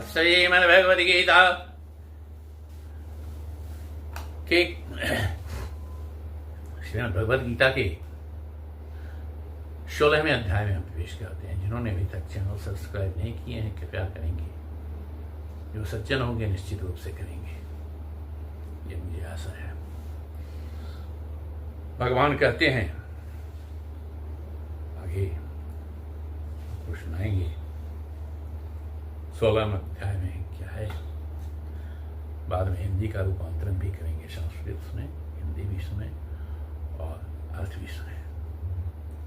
श्रीमद्भगवद्गीता के श्रीमद् भगवद गीता के 16वें अध्याय में हम प्रवेश करते हैं। जिन्होंने अभी तक चैनल सब्सक्राइब नहीं किए हैं कृपया करेंगे, जो सज्जन होंगे निश्चित रूप से करेंगे, ये मुझे आशा है। भगवान कहते हैं आगे कुछ सुनाएंगे 16वें अध्याय में क्या है, बाद में हिंदी का रूपांतरण भी करेंगे, संस्कृत सुने, हिंदी भी सुने और अर्थ भी सुने,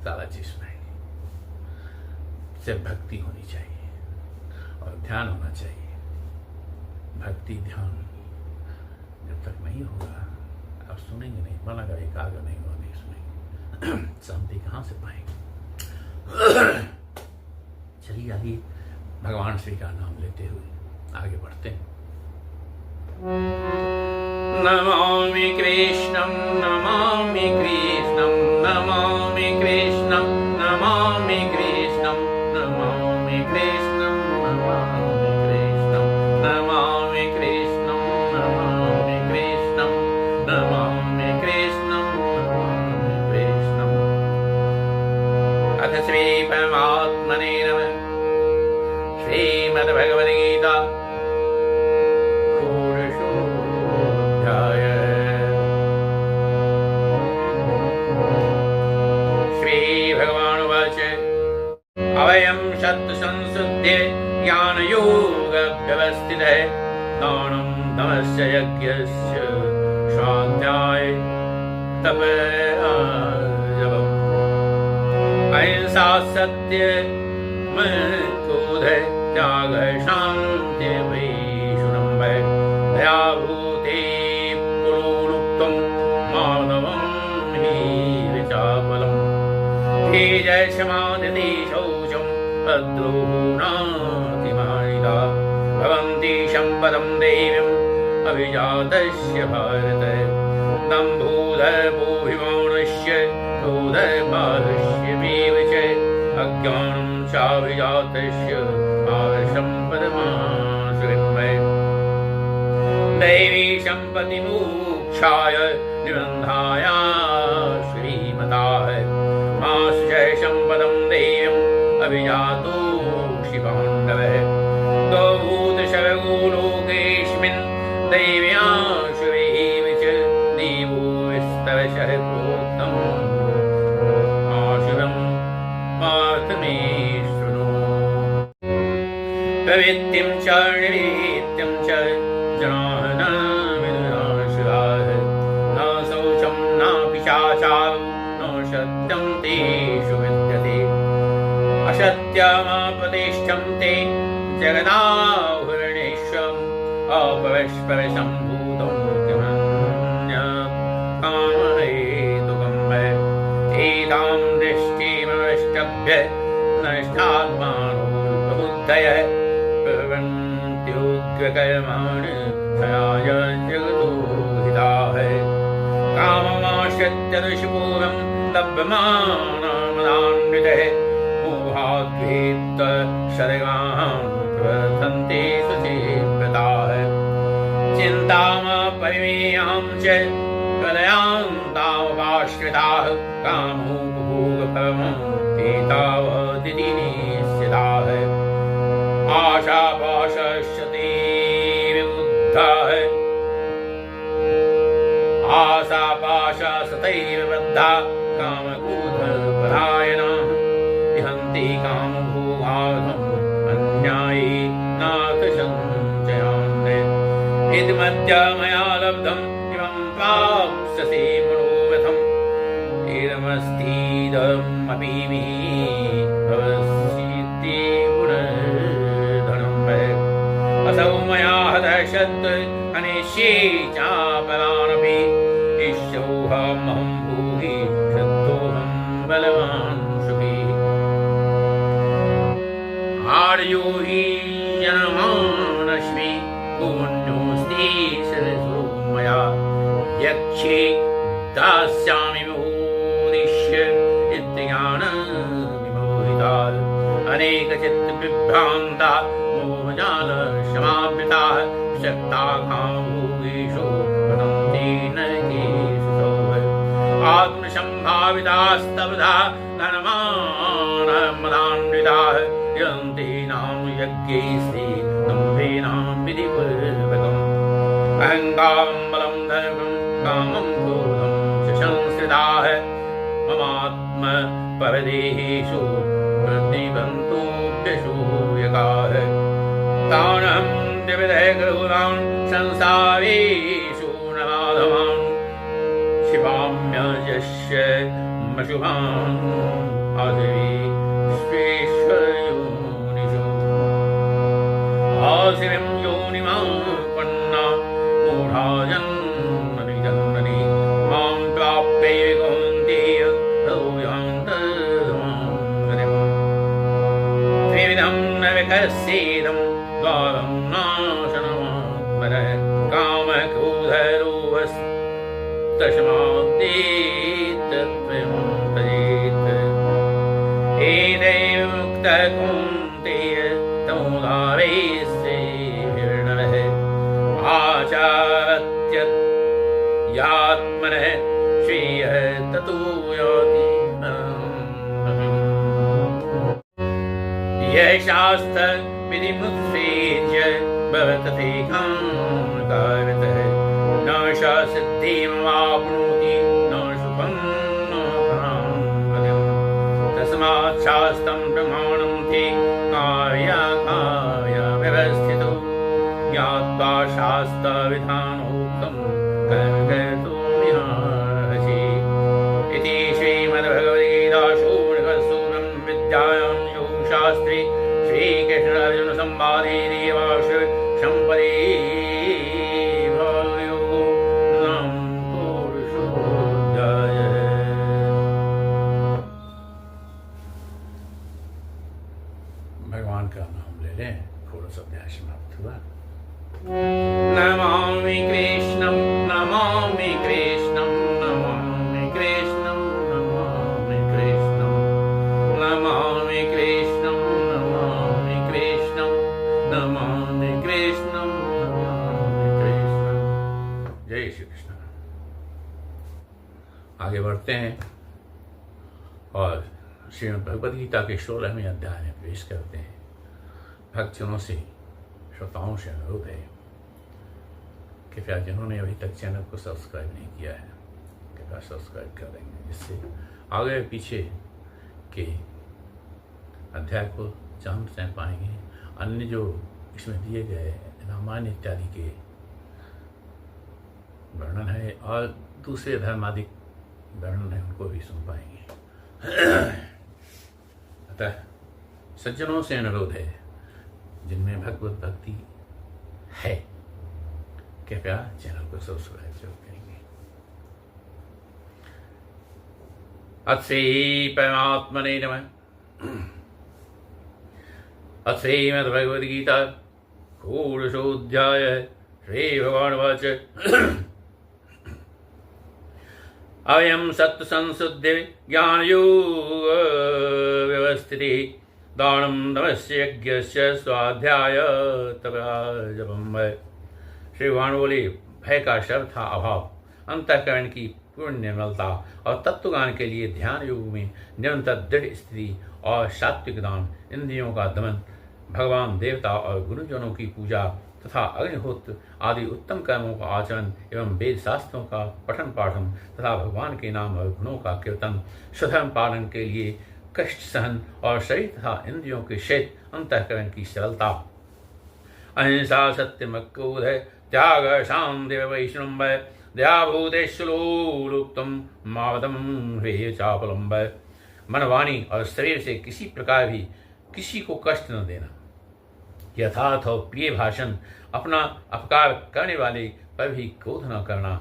सारा चीज सुनाएंगे। सिर्फ भक्ति होनी चाहिए और ध्यान होना चाहिए। भक्ति ध्यान जब तक नहीं होगा आप सुनेंगे नहीं, मन अगर एकाग्र नहीं होगा नहीं सुनेंगे, शांति कहाँ से पाएंगे। चलिए आइए भगवान श्री का नाम लेते हुए आगे बढ़ते हैं। नमामि कृष्णं नमामि कृष्णं नमामि कृष्णं नमामि कृष्णं नमामि कृष्णं नमामि कृष्णं नमामि कृष्णं नमामि कृष्णं नमामि कृष्णं नमामि कृष्णं। अथ श्री परमात्मने नमः। श्रीमद्भगवद्गीता षोडशोऽध्यायः। श्रीभगवानुवाच अवयं सत्संशुद्धे ज्ञानयोगव्यवस्थितः दानं दमश्च यज्ञस्य स्वाध्याये तपःजपम् अहिंसा सत्यम् क्रोधः त्यागः शान्तिः वैषुनम्यः दया भूते पुरोलुप्तं मानवं हीनचापलम् तेजः क्षमादिति शौचं भद्रोः नातिमानिता भवन्ति सम्पदं देवीम् अभिजातस्य भारत दम्भोदर्पोऽभिमानस्य क्रोधपारुष्यमेव च अज्ञानं चाभिजातस्य सम्पदमाश्रितमय दैवी सम्पत्तिमोक्षाय निबन्धाय श्रीमताः माश्च सम्पदं देयम् अभिजातो शिवाण्डवः गौभूतशर्गो लोकेऽस्मिन् दैव्याशुरेव च देवो विस्तरशः प्रोक्तम् आशुरम् पार्थ मे शृणु। प्रवृत्तिं च निवृत्तिं च जनाः न विदुराशुराः न शौचं न पिशाचारो न सत्यं तेषु विद्यते असत्यमापतिष्ठं ते जगदाहुरणेश्वरम् अपरस्परसम्भूतं किमन्यकामहेतुकं वै एतां दृष्टिमवष्टभ्य नष्टात्मानो प्रबुद्धयः प्रवृत्त्युग्रकर्माणि क्षयाय जगतो हिताः काममाश्रित्य दुष्पूरं लभ्यमानमदान्वितः मोहाद्वेत्त सर्गान् प्रवर्तन्ते सुचेव्रताः चिन्तामपरिमेयां च हृदयान्तामपाश्रिताः कामोपभोगपरमम् एतावदिति निश्चिताः आशापाशस्यते विबुद्धाः आशापाशस्तैव बद्धा कामक्रोधपरायणाः इहन्ति कामभोगार्थम् अन्यायी नाथसञ्चयान् इति मध्य मया लब्धम् इमं प्राप्स्यसे मनोरथम् इदमस्तीदमपि मे भविष्यति पुनर्धनं वै असौ मया हतः शत्रुः अनिष्ये चापरानपि ईश्वरोऽहमहं भोगी शत्रोऽहं बलवान् सुखी आर्यो हि जनमानस्मि पुण्योऽस्ति सरसो मया यक्षे दास्यामि मोदिष्य इत्यज्ञानविमोहिताः अनेकचित्तविभ्रमाः भ्रान्ता मोहजाल समावृताः शक्ता कामभोगेषु पतन्ति नरकेषु आत्मसम्भावितास्तब्धा धनमानमदान्विताः यन्ति नाम यज्ञैस्ते दम्भेनां विधिपूर्वकम् अहङ्कारं बलं धर्मं कामं क्रोधं च संश्रिताः ममात्मपरदेहेषु प्रतिबन्धोऽभ्यसो यकाः तानहं द्विविधः क्रूरान् संसारेषु न माधवान् क्षिपाम्यजस्य मशुभान् आदिवी स्वेश्वरयोनिषु आसिरिं योनिमां पन्ना मूढा जन्मनि जन्मनि मां प्राप्ये कौन्तेय भूयान्तर्मां गतिम् त्रिविधं न विकस्येदं द्वारं नाशनमात्मनः कामक्रोधरोहस्तशमाद्येतत्त्वं तजेत् एतैव मुक्तः कौन्तेय तमोदारैस्ते विवर्णनः आचारत्यत्यात्मनः श्रेयः ततो याति यः शास्त्रविधिमुत्सेज्य भवतथैकान्तकारतः न स सिद्धिमवाप्नोति न सुखं न परां गतिम् तस्मात् शास्त्रं प्रमाणं ते कार्याकार्यव्यवस्थितो ज्ञात्वा शास्त्रविधानोक्तं कर्मकर्तुमिहार्हसि इति श्रीमद्भगवद्गीतासु ब्रह्मविद्यायां योगशास्त्रे श्रीकृष्णार्जुनसंवादे देवासुर सम्पदे भागयोगो नाम षोडशोऽध्यायः। भगवान का नाम ले लें, षोडश अध्याय समाप्त हुआ। नमामि कृष्णं नमामि कृष्णं नमामि कृष्णं नमामि कृष्णं नमामि कृष्णं नमामि कृष्णं नमामि कृष्णं नमामि कृष्णं। जय श्री कृष्ण। आगे बढ़ते हैं और श्रीमद् भगवद गीता के 16वें अध्याय में प्रवेश करते हैं। भक्तजनों से, श्रोताओं से अनुरोध है, कृपया जिन्होंने अभी तक चैनल को सब्सक्राइब नहीं किया है कृपया सब्सक्राइब कर देंगे, जिससे आगे पीछे के अध्याय को जान पाएंगे। अन्य जो इसमें दिए गए रामायण इत्यादि के वर्णन है और दूसरे धर्मादिक वर्णन है, उनको भी सुन पाएंगे। अतः सज्जनों से अनुरोध है, जिनमें भगवत भक्ति है, कृपया चैनल को सब्सक्राइब जरूर करेंगे। अथ श्री परमात्मने नमः। अथ श्रीमद्भगवद्गीता षोडशोऽध्यायः। श्री भगवान वाच अयं सत्संशुद्धि ज्ञानयोग व्यवस्थिति दानं दमस्य यज्ञस्य स्वाध्याय तपः। श्री भगवान बोले, भय का शब्द था अभाव, अंतःकरण की पूर्ण निर्मलता और तत्वज्ञान के लिए ध्यान योग में निरंतर दृढ़ स्थिति और सात्विक दान, इंद्रियों का दमन, भगवान देवता और गुरुजनों की पूजा तथा अग्निहोत्र आदि उत्तम कर्मों का आचरण एवं वेद शास्त्रों का पठन पाठन तथा भगवान के नाम और गुणों का कीर्तन, स्वधर्म पालन के लिए कष्ट सहन और शरीर तथा इंद्रियों के शेत, अंतःकरण की सरलता, अहिंसा सत्यम क्रोध त्याग शांति वैष्णव दयाभूतेश्वलोलुप्तम मावदम हेय चापलंब। मन, वाणी और शरीर से किसी प्रकार भी किसी को कष्ट न देना, यथार्थ और प्रिय भाषण, अपना अपकार करने वाले पर भी क्रोध न करना,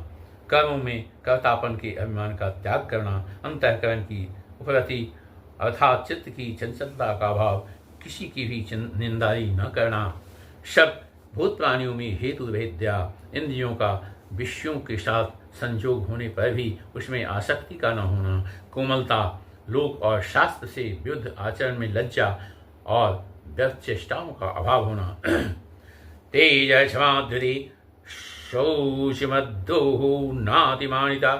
कर्मों में कर्तापन के अभिमान का त्याग करना, अंतःकरण की उपरति अर्थात चित्त की चंचलता का भाव, किसी की भी निंदाई न करना, सब भूत प्राणियों में हेतु भेद्या, इंद्रियों का विषयों के साथ संयोग होने पर भी उसमें आसक्ति का न होना, कोमलता, लोक और शास्त्र से विरुद्ध आचरण में लज्जा और व्यर्थ चेष्टाओं का अभाव होना, तेज क्षमा धृति शौचमद्दोः नातिमानिता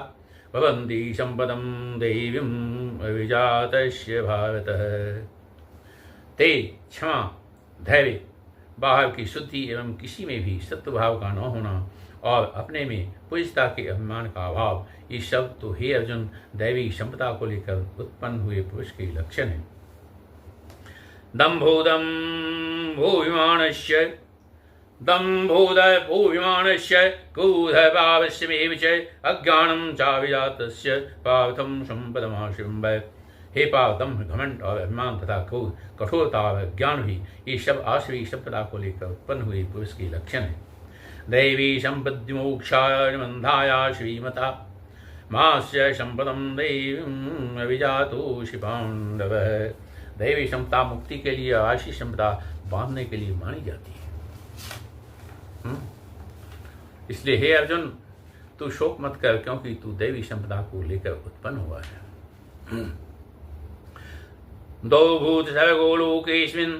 भवन्ति संपदं देवीम् अभिजातस्य भारतः। तेज, क्षमा, धैर्य, बाहर की शुद्धि एवं किसी में भी सत्वभाव का न होना और अपने में पूज्यता के अभिमान का अभाव, ये सब तो हे अर्जुन दैवी संपदा को लेकर उत्पन्न हुए पुरुष के लक्षण है। दम्भोदर्भूयमानस्य क्रोधभावस्यमेव च अज्ञानं चाभिजातस्य पार्थं सम्पदमाश्रयम्। हे पाप, दम्भ, घमंड और अभिमान तथा क्रोध, कठोरता और ज्ञान भी ये सब आश्रयी संपदा को लेकर उत्पन्न हुए पुरुष के लक्षण है। दैवी संपत्ति मोक्षाय निबंधाय श्रीमता मास्य संपदम देवीम् अभिजातोषि पांडव। दैवी संपदा मुक्ति के लिए, आशी संपदा बांधने के लिए मानी जाती है। इसलिए हे अर्जुन, तू शोक मत कर, क्योंकि तू दैवी संपदा को लेकर उत्पन्न हुआ है। दो भूत सर्गो लोकेस्मिन्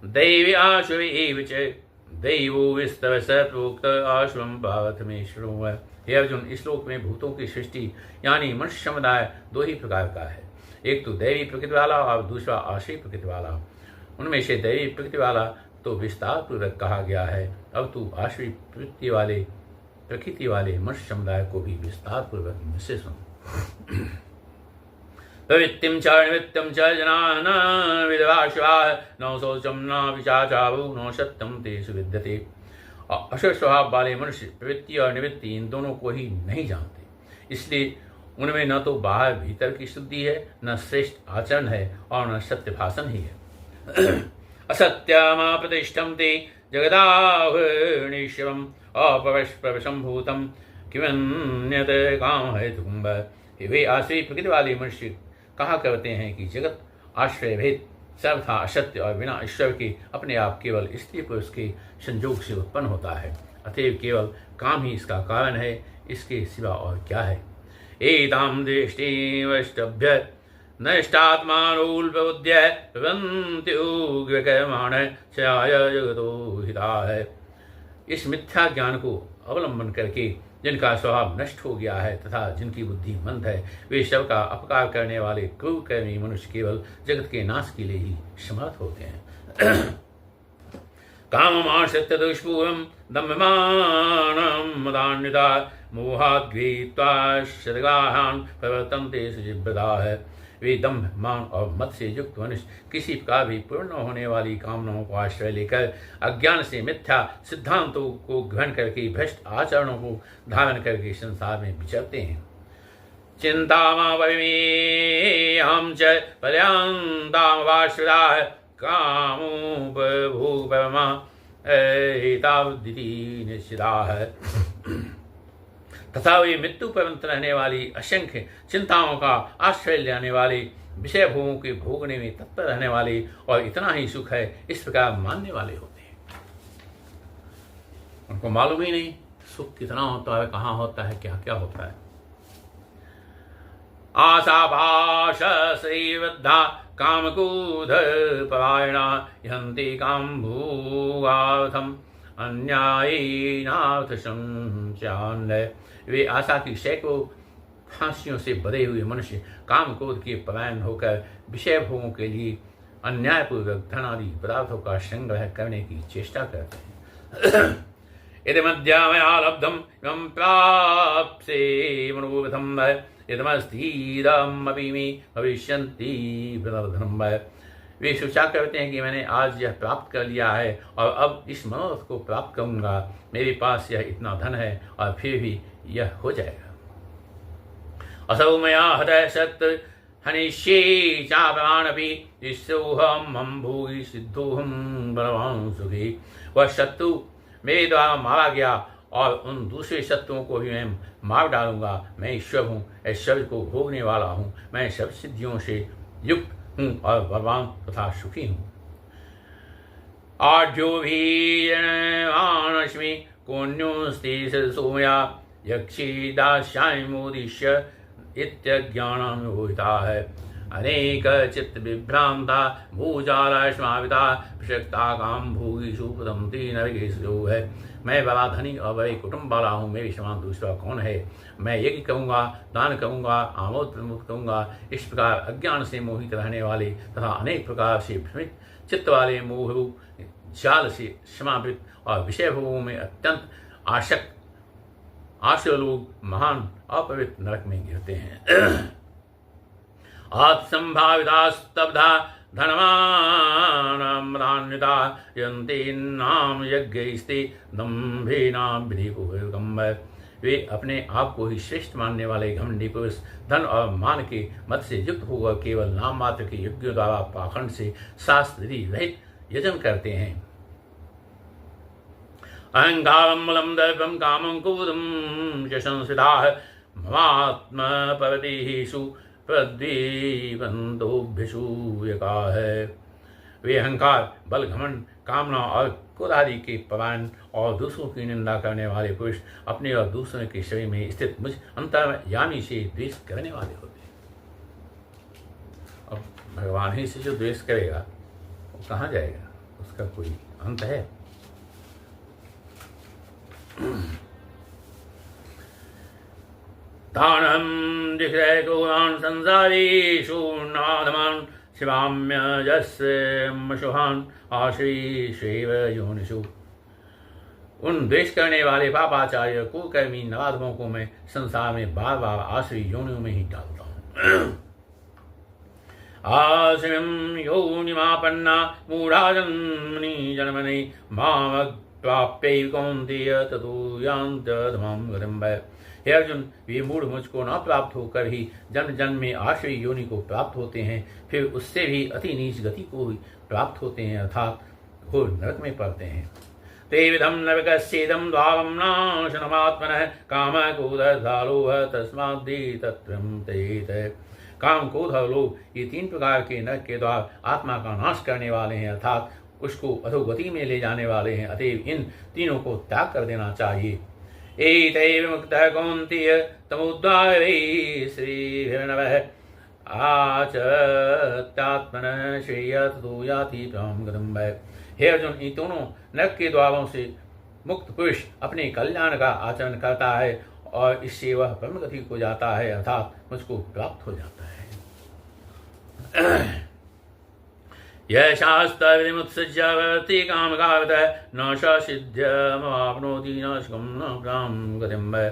दैवी आश्रय एव च दैवो विस्तव स प्रोक्त आश्रम पार्थ में शृणु। हे अर्जुन, इस लोक में भूतों की सृष्टि यानी मनुष्य समुदाय दो ही प्रकार का है, एक तो दैवी प्रकृति वाला और दूसरा आश्रय प्रकृति वाला। उनमें से दैवी प्रकृति वाला तो विस्तार पूर्वक कहा गया है, अब तू आश्रय प्रकृति वाले मनुष्य समुदाय को भी विस्तार पूर्वक मुझसे सुन। प्रवृत्तिं च निवृत्तिं च जनाः न विद्वांसः न शौचं न विचाचारो न सत्यं तेषु विद्यते। अशुभ स्वभाव वाले मनुष्य प्रवृत्ति और निवृत्ति इन दोनों को ही नहीं जानते, इसलिए उनमें न तो बाहर भीतर की शुद्धि है, न श्रेष्ठ आचरण है और न सत्य भाषण ही है। असत्यमा प्रतिष्ठं ते जगदाहुर्निश्चयम् अपवशम्भूतं किमन्यत् कामहेतुकम्। वे आश्रय प्रकृति वाले मनुष्य कहा करते हैं कि जगत आश्रय भेद सर्वथा असत्य और बिना ईश्वर के अपने आप केवल स्त्री पुरुष के संयोग से उत्पन्न होता है, अतएव केवल काम ही इसका कारण है, इसके सिवा और क्या है। एतां दृष्टिमवष्टभ्य नष्टात्मानोल्पबुद्ध्य प्रवन्त्युग्रकर्माणः क्षयाय जगतो हिताय। इस मिथ्या ज्ञान को अवलंबन करके जिनका स्वभाव नष्ट हो गया है तथा जिनकी बुद्धि मंद है, वे सब का अपकार करने वाले क्रूरकर्मी मनुष्य केवल जगत के नाश के लिए ही समर्थ होते हैं। काममाश्रित्य दुष्पूरं दम्भमानं मदान्विता मोहात् गृहीत्वा शतग्राहान् प्रवर्तन्ते शुचिव्रताः। वे दम्भ, मान और मद से युक्त मनुष्य किसी प्रकार भी पूर्ण होने वाली कामनाओं को आश्रय लेकर अज्ञान से मिथ्या सिद्धांतों को ग्रहण करके भ्रष्ट आचरणों को धारण करके संसार में विचरते हैं। चिंतामहं च पर्यन्तामवाश्रिताः कामोपभोगपरमा एतावद्दिति निश्चिताः। तथा वे मृत्यु पर्यंत रहने वाली असंख्य चिंताओं का आश्रय लेने वाले, विषय भोगों के भोगने में तत्पर रहने वाले और इतना ही सुख है इस प्रकार मानने वाले होते हैं। उनको मालूम ही नहीं सुख कितना होता है, कहाँ होता है, क्या क्या होता है। आशाभाष श्रीवृद्धा कामक्रोध परायणा यन्ति कामभोगार्थम अन्यायेनार्थ संचान्य। वे आशा की सैकड़ों फांसियों से बधे हुए मनुष्य काम क्रोध के पलायन होकर विषय भोगों के लिए अन्यायपूर्वक धन आदि पदार्थों का संग्रह करने की चेष्टा करते हैं। इदमद्य मया लब्धम् इमं प्राप्स्ये मनोरथम् इदमस्तीदमपि मे भविष्यन्ति पुनर्धनम्। वे सोचा करते हैं कि मैंने आज यह प्राप्त कर लिया है और अब इस मनोरथ को प्राप्त करूंगा, मेरे पास यह इतना धन है और फिर भी यह हो जाएगा। असौ मया हतः शत्रु हनिष्ये चाप्राणपि ईश्वरोऽहं भोगी सिद्धोऽहं बलवान् सुखी। वह शत्रु मेरे द्वारा मारा गया और उन दूसरे शत्रुओं को भी मैं मार डालूंगा। मैं ईश्वर हूँ, ऐश्वर्य को भोगने वाला हूँ, मैं सब सिद्धियों से युक्त हूँ और बलवान तथा सुखी हूँ। आढ्यो भी जनमानस्मि कोऽन्योऽस्ति सोमया यक्षी दास्यामि मोदिष्य इत्यज्ञानम् मोहिताः। अनेक चित्त विभ्रांता भूजालश्माविता प्रशक्ता काम भूगिषु पदंती नरकेषु जो है। मैं बड़ा धनी और बड़े कुटुंब वाला हूँ, मेरे समान दूसरा कौन है। मैं यज्ञ करूँगा, दान करूँगा, आमोद प्रमोद करूँगा। इस प्रकार अज्ञान से मोहित रहने वाले तथा अनेक प्रकार से भ्रमित चित्त वाले मोह जाल से समावृत और विषय भोगों में अत्यंत आसक्त आश्रय लोग महान अपवित्र नरक में गिरते हैं। आत्संभाविता स्तब्धा धनवान्विता यन्ति नाम यज्ञैस्ते दम्भेनां विधिपूर्वकम्। वे अपने आप को ही श्रेष्ठ मानने वाले घमंडी पुरुष धन और मान के मत से युक्त होकर केवल नाम मात्र के यज्ञों द्वारा पाखंड से शास्त्र रहित यजन करते हैं। अहंकारं बलं दर्पं कामं क्रोधं च संस्थिताः ममात्मपरदेहेषु प्रद्वीपन्तोऽभ्यसु यकाः। वे अहंकार, बल, घमंड, कामना और क्रोध आदि के पलायन और दूसरों की निंदा करने वाले पुरुष अपने और दूसरों के शरीर में स्थित मुझ अंतर्यामी से द्वेष करने वाले होते हैं। अब भगवान ही से जो द्वेष करेगा वो कहाँ जाएगा, उसका कोई अंत है। तानहं दिग्रह गौरान् संसारेषु नाधमान् शिवाम्य यस्य मशुहान् आश्रीषेव योनिषु। उन द्वेष करने वाले पापाचार्य कुकर्मी नराधमों को मैं संसार में बार बार आश्री योनियों में ही डालता हूँ। आश्रयं योनिमापन्ना मूढ़ा जन्मनि जन्मनि मामप्राप्य कौन्तेय ततो यान्त्यधमां गतिं वै। हे अर्जुन, वे मूढ़ मुझको न प्राप्त होकर ही जन्म जन्म में आश्रय योनि को प्राप्त होते हैं, फिर उससे भी अति नीच गति को ही प्राप्त होते हैं, अर्थात घोर नरक में पड़ते हैं। ते विधम नरकस्येदं द्वारं नाशनमात्मनः कामक्रोधलोभ तस्माद्धि तत्त्वं ते। काम, क्रोध और लोभ ये तीन प्रकार के नरक के द्वार आत्मा का नाश करने वाले हैं, अर्थात उसको अधोगति में ले जाने वाले हैं। अतएव इन तीनों को त्याग कर देना चाहिए। एतै विमुक्तः कौन्तेय तमुद्वारैः श्रीभिर्नवः आचत्यात्मनः श्रेयः ततो याति परमं गतिं वै। हे अर्जुन, इन दोनों नरक के द्वारों से मुक्त पुरुष अपने कल्याण का आचरण करता है और इससे वह परम गति को जाता है, अर्थात मुझको प्राप्त हो जाता है। यह शास्त्र विमुत्सृज्य वर्ति कामकावतः न स सिद्ध्यमाप्नोति न सुखं न परां गतिं वै।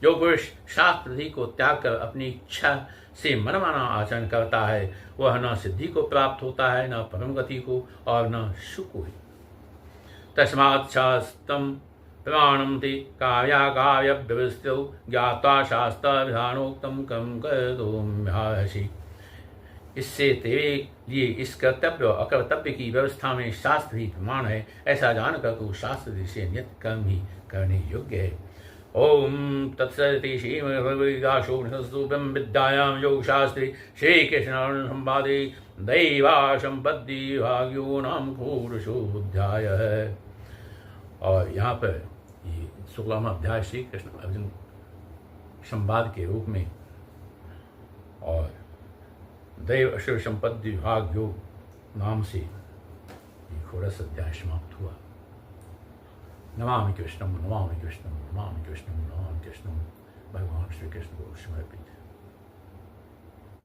जो पुरुष शास्त्र विधि को त्याग कर अपनी इच्छा से मनमाना आचरण करता है, वह न सिद्धि को प्राप्त होता है, न परम गति को और न सुख को ही। तस्मात् शास्त्रं प्रमाणं ते कार्याकार्यव्यवस्थितौ ज्ञात्वा शास्त्रविधानोक्तं कर्म कर्तुमर्हसि। इससे तेरे लिए इस कर्तव्य और अकर्तव्य की व्यवस्था में शास्त्र ही प्रमाण है। ऐसा जानकर तू शास्त्र से नियत कर्म ही करने योग्य है। ओम तत्सदिति श्रीमद्भगवद्गीतासूपनिषत्सु ब्रह्मविद्यायां योगशास्त्रे श्रीकृष्णार्जुन संवादे दैवासंपत्ति विभागो नाम षोडशोऽध्यायः। और यहाँ पर ये 16वां अध्याय श्री कृष्ण अर्जुन संवाद के रूप में और दैव असुर संपत्ति विभाग योग नाम से ये षोडश अध्याय समाप्त हुआ। नमामि कृष्णं नमामि कृष्णं नमामि कृष्णं नमामि कृष्णं। भगवान श्री कृष्ण को समर्पित।